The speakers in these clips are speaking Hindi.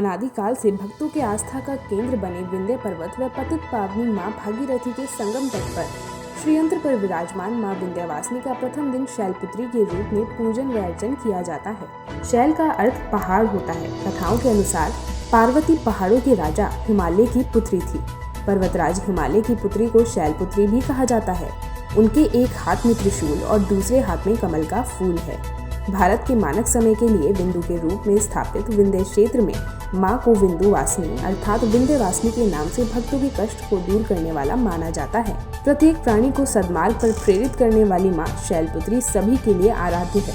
अनादिकाल से भक्तों के आस्था का केंद्र बने विंध्य पर्वत व पतित पावनी मां भागीरथी के संगम तट पर श्रीयंत्र पर विराजमान मां विंध्यवासिनी का प्रथम दिन शैलपुत्री के रूप में पूजन व अर्चन किया जाता है। शैल का अर्थ पहाड़ होता है। कथाओं के अनुसार पार्वती पहाड़ों के राजा हिमालय की पुत्री थी। पर्वतराज हिमालय की पुत्री को शैलपुत्री भी कहा जाता है। उनके एक हाथ में त्रिशूल और दूसरे हाथ में कमल का फूल है। भारत के मानक समय के लिए बिंदु के रूप में स्थापित विंध्य क्षेत्र में मां को विंध्यवासिनी अर्थात विंध्यवासिनी के नाम से भक्तों के कष्ट को दूर करने वाला माना जाता है। प्रत्येक प्राणी को सद्मार्ग पर प्रेरित करने वाली मां शैलपुत्री सभी के लिए आराध्य है।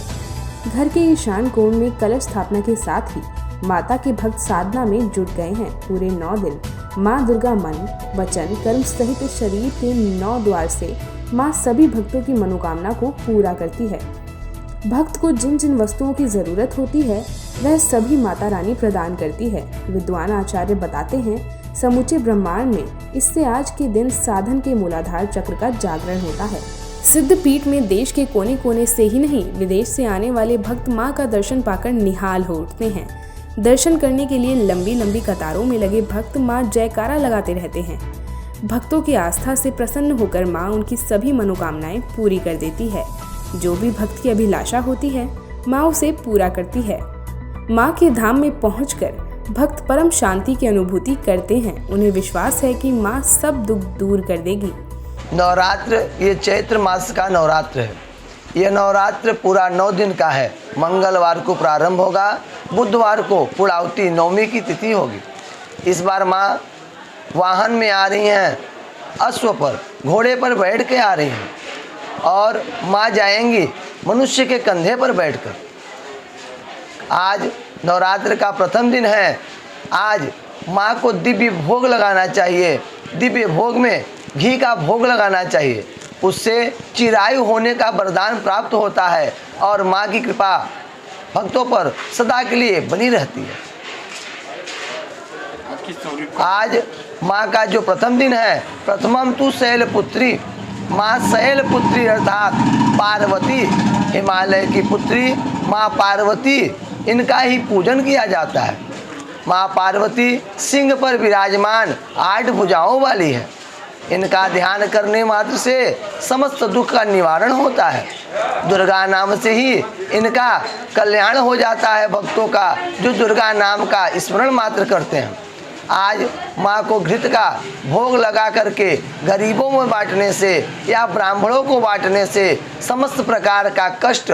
घर के ईशान कोण में कलश स्थापना के साथ ही माता के भक्त साधना में जुट गए हैं। पूरे 9 दिन मां दुर्गा मन, वचन, कर्म सहित शरीर के 9 द्वार से मां सभी भक्तों की मनोकामना को पूरा करती है। भक्त को जिन जिन वस्तुओं की जरूरत होती है वह सभी माता रानी प्रदान करती है। विद्वान आचार्य बताते हैं समूचे ब्रह्मांड में इससे आज के दिन साधन के मूलाधार चक्र का जागरण होता है। सिद्ध पीठ में देश के कोने कोने से ही नहीं विदेश से आने वाले भक्त मां का दर्शन पाकर निहाल हो उठते हैं। दर्शन करने के लिए लंबी लंबी कतारों में लगे भक्त मां जयकारा लगाते रहते हैं। भक्तों की आस्था से प्रसन्न होकर मां उनकी सभी मनोकामनाएं पूरी कर देती है। जो भी भक्त की अभिलाषा होती है मां उसे पूरा करती है। मां के धाम में पहुंचकर भक्त परम शांति की अनुभूति करते हैं। उन्हें विश्वास है कि मां सब दुख दूर कर देगी। नवरात्र ये चैत्र मास का नवरात्र है। यह नवरात्र पूरा 9 दिन का है। मंगलवार को प्रारंभ होगा, बुधवार को पूर्णाहुति नवमी की तिथि होगी। इस बार मां वाहन में आ रही हैं, अश्व पर, घोड़े पर बैठ के आ रही हैं और मां जाएंगी मनुष्य के कंधे पर बैठकर। आज नवरात्र का प्रथम दिन है। आज मां को दिव्य भोग लगाना चाहिए। दिव्य भोग में घी का भोग लगाना चाहिए। उससे चिरायु होने का वरदान प्राप्त होता है और मां की कृपा भक्तों पर सदा के लिए बनी रहती है। आज मां का जो प्रथम दिन है, प्रथमम तु शैलपुत्री, मां शैलपुत्री अर्थात पार्वती, हिमालय की पुत्री मां पार्वती, इनका ही पूजन किया जाता है। मां पार्वती सिंह पर विराजमान 8 भुजाओं वाली है। इनका ध्यान करने मात्र से समस्त दुख का निवारण होता है। दुर्गा नाम से ही इनका कल्याण हो जाता है भक्तों का, जो दुर्गा नाम का स्मरण मात्र करते हैं। आज माँ को घृत का भोग लगा करके गरीबों में बांटने से या ब्राह्मणों को बांटने से समस्त प्रकार का कष्ट,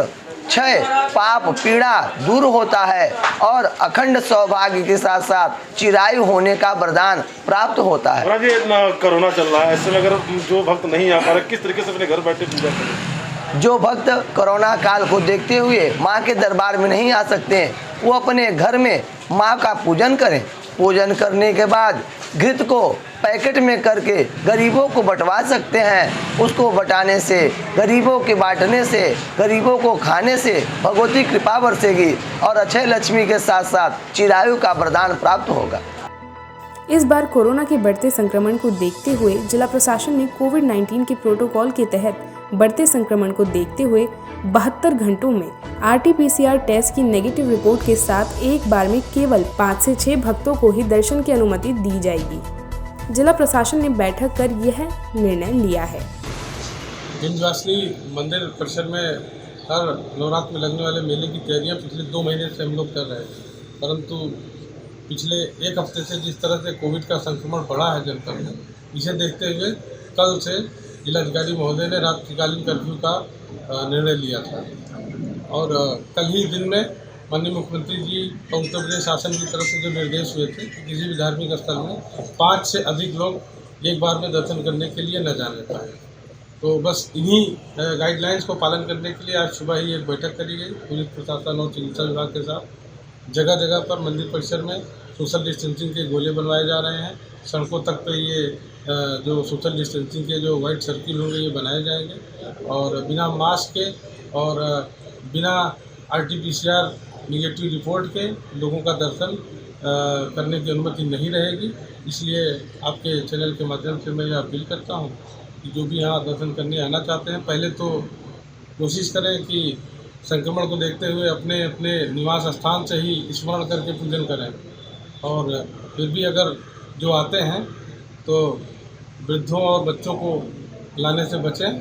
क्षय, पाप, पीड़ा दूर होता है और अखंड सौभाग्य के साथ साथ चिरायु होने का वरदान प्राप्त होता है। महाराज, ये इतना कोरोना चल रहा है, ऐसे में अगर जो भक्त नहीं आ पा रहे, किस तरीके से अपने घर बैठे पूजा करें? जो भक्त कोरोना काल को देखते हुए माँ के दरबार में नहीं आ सकते, वो अपने घर में माँ का पूजन करें। पूजन करने के बाद घृत को पैकेट में करके गरीबों को बंटवा सकते हैं। उसको बंटाने से, गरीबों के बांटने से, गरीबों को खाने से भगवती कृपा बरसेगी और अक्षय लक्ष्मी के साथ साथ चिरायु का वरदान प्राप्त होगा। इस बार कोरोना के बढ़ते संक्रमण को देखते हुए जिला प्रशासन ने कोविड-19 के प्रोटोकॉल के तहत बढ़ते संक्रमण को देखते हुए 72 घंटों में RT-PCR टेस्ट की नेगेटिव रिपोर्ट के साथ एक बार में केवल 5 से 6 भक्तों को ही दर्शन की अनुमति दी जाएगी। जिला प्रशासन ने बैठक कर यह निर्णय लिया है। विंध्यवासिनी मंदिर परिसर में हर नवरात्र में लगने वाले मेले की तैयारियां पिछले 2 महीने से हम लोग कर रहे हैं, परंतु पिछले 1 हफ्ते से जिस तरह से कोविड का संक्रमण बढ़ा है जनपद में, इसे देखते हुए कल से जिलाधिकारी महोदय ने रात्रिकालीन कर्फ्यू का निर्णय लिया था और कल ही दिन में माननीय मुख्यमंत्री जी और उत्तर प्रदेश शासन की तरफ से जो निर्देश हुए थे कि किसी भी धार्मिक स्थल में 5 से अधिक लोग एक बार में दर्शन करने के लिए न जाने पाए। तो बस इन्हीं गाइडलाइंस को पालन करने के लिए आज सुबह ही एक बैठक करी गई पुलिस प्रशासन और चिकित्सा विभाग के साथ। जगह जगह पर मंदिर परिसर में सोशल डिस्टेंसिंग के गोले बनवाए जा रहे हैं। सड़कों तक पे ये जो सोशल डिस्टेंसिंग के जो वाइट सर्किल होंगे ये बनाए जाएंगे और बिना मास्क के और बिना RT-PCR निगेटिव रिपोर्ट के लोगों का दर्शन करने की अनुमति नहीं रहेगी। इसलिए आपके चैनल के माध्यम से मैं यह अपील करता हूँ कि जो भी यहाँ दर्शन करने आना चाहते हैं, पहले तो कोशिश करें कि संक्रमण को देखते हुए अपने अपने निवास स्थान से ही स्मरण करके पूजन करें और फिर भी अगर जो आते हैं तो वृद्धों और बच्चों को लाने से बचें।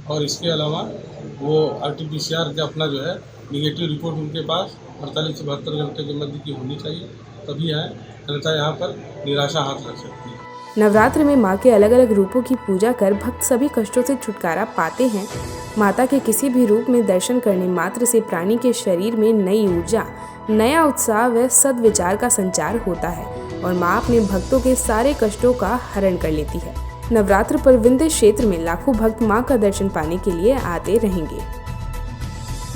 और इसके अलावा वो RT-PCR का अपना जो है निगेटिव रिपोर्ट उनके पास 48 से 72 घंटे के मध्य की होनी चाहिए, तभी आए, अन्यथा यहाँ पर निराशा हाथ लग सकती है। नवरात्र में मां के अलग अलग रूपों की पूजा कर भक्त सभी कष्टों से छुटकारा पाते हैं। माता के किसी भी रूप में दर्शन करने मात्र से प्राणी के शरीर में नई ऊर्जा, नया उत्साह व सद्विचार का संचार होता है और मां अपने भक्तों के सारे कष्टों का हरण कर लेती है। नवरात्र पर विंध्य क्षेत्र में लाखों भक्त मां का दर्शन पाने के लिए आते रहेंगे।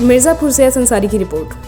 मिर्जापुर से संसारी की रिपोर्ट।